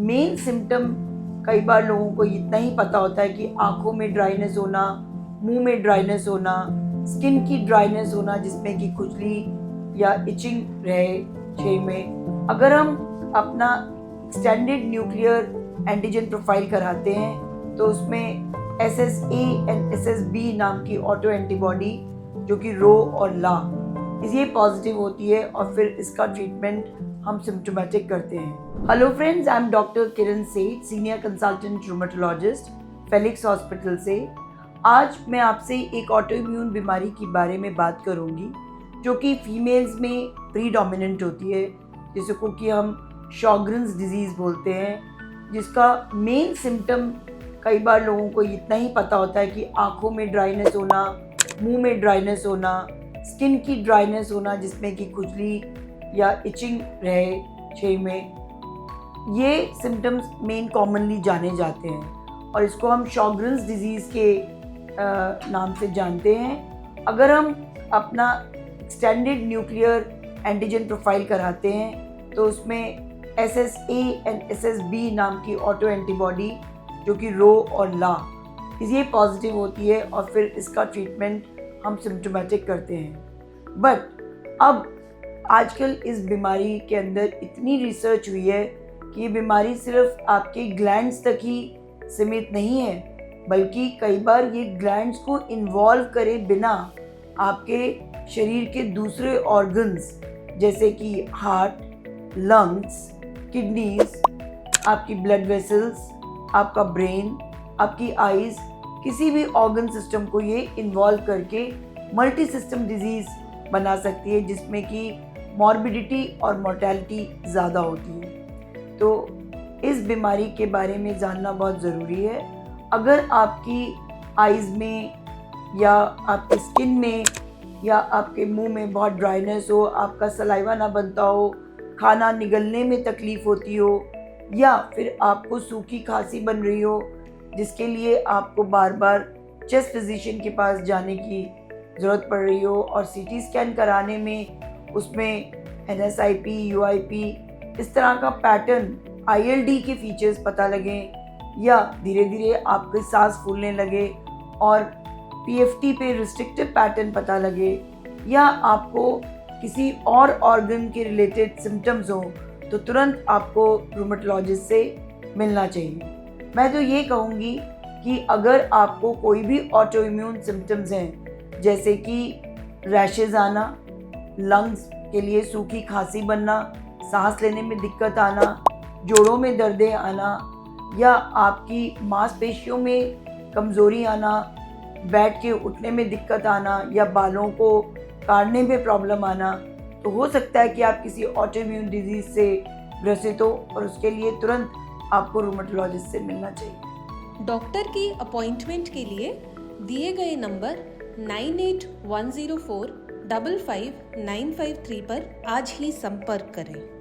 Main symptom कई बार लोगों को इतना ही पता होता है कि आंखों में ड्राइनेस होना, मुंह में ड्राइनेस होना, स्किन की ड्राइनेस होना जिसमें कि खुजली या इचिंग रहे शरीर में। अगर हम अपना एक्सटेंडेड न्यूक्लियर एंटीजन प्रोफाइल कराते हैं तो उसमें SSA एंड SSB नाम की ऑटो एंटीबॉडी जो कि रो और ला ये पॉजिटिव होती है और फिर इसका ट्रीटमेंट हम सिम्टोमेटिक करते हैं। Hello friends, I am doctor Kiran Seth, senior consultant rheumatologist, Felix hospital से। आज मैं आपसे एक ऑटो इम्यून बीमारी के बारे में बात करूंगी जो कि फीमेल्स में प्रीडोमिनेंट होती है, जिसको कि हम शॉग्रेन्स डिजीज़ बोलते हैं, जिसका मेन सिम्टम कई बार लोगों को इतना ही पता होता है कि आंखों में ड्राइनेस होना, मुंह में ड्राइनेस होना, स्किन की ड्राइनेस होना जिसमें कि खुजली या इचिंग रहे शरीर में। ये सिम्टम्स मेन कॉमनली जाने जाते हैं और इसको हम शॉग्रेन्स डिजीज़ के नाम से जानते हैं। अगर हम अपना एक्सटेंडेड न्यूक्लियर एंटीजन प्रोफाइल कराते हैं तो उसमें SSA एंड SSB नाम की ऑटो एंटीबॉडी जो कि रो और ला ये पॉजिटिव होती है और फिर इसका ट्रीटमेंट हम सिम्टोमेटिक करते हैं। बट अब आजकल इस बीमारी के अंदर इतनी रिसर्च हुई है कि ये बीमारी सिर्फ आपके ग्लैंड्स तक ही सीमित नहीं है, बल्कि कई बार ये ग्लैंड्स को इन्वॉल्व करे बिना आपके शरीर के दूसरे ऑर्गन्स जैसे कि हार्ट, लंग्स, किडनीज, आपकी ब्लड वेसल्स, आपका ब्रेन, आपकी आइज़, किसी भी ऑर्गन सिस्टम को ये इन्वॉल्व करके मल्टी सिस्टम डिजीज़ बना सकती है जिसमें कि मॉर्बिडिटी और मोर्टेलिटी ज़्यादा होती है। तो इस बीमारी के बारे में जानना बहुत ज़रूरी है। अगर आपकी आइज़ में या आपकी स्किन में या आपके मुंह में बहुत ड्राइनेस हो, आपका सलाइवा ना बनता हो, खाना निगलने में तकलीफ़ होती हो, या फिर आपको सूखी खांसी बन रही हो जिसके लिए आपको बार बार चेस्ट फिजिशियन के पास जाने की ज़रूरत पड़ रही हो और CT स्कैन कराने में उसमें NSIP, UIP इस तरह का पैटर्न, ILD के फीचर्स पता लगें, या धीरे धीरे आपके सांस फूलने लगे और PFT पे रिस्ट्रिक्टिव पैटर्न पता लगे, या आपको किसी और ऑर्गन के रिलेटेड सिम्टम्स हो तो तुरंत आपको रूमेटोलॉजिस्ट से मिलना चाहिए। मैं तो ये कहूँगी कि अगर आपको कोई भी ऑटो इम्यून सिम्टम्स हैं जैसे कि रैशेज़ आना, लंग्स के लिए सूखी खांसी बनना, सांस लेने में दिक्कत आना, जोड़ों में दर्दें आना, या आपकी मांसपेशियों में कमज़ोरी आना, बैठ के उठने में दिक्कत आना, या बालों को काटने में प्रॉब्लम आना, तो हो सकता है कि आप किसी ऑटो इम्यून डिजीज़ से ग्रसित हो और उसके लिए तुरंत आपको रूमेटोलॉजिस्ट से मिलना चाहिए। डॉक्टर की अपॉइंटमेंट के लिए दिए गए नंबर 9810455953 पर आज ही संपर्क करें।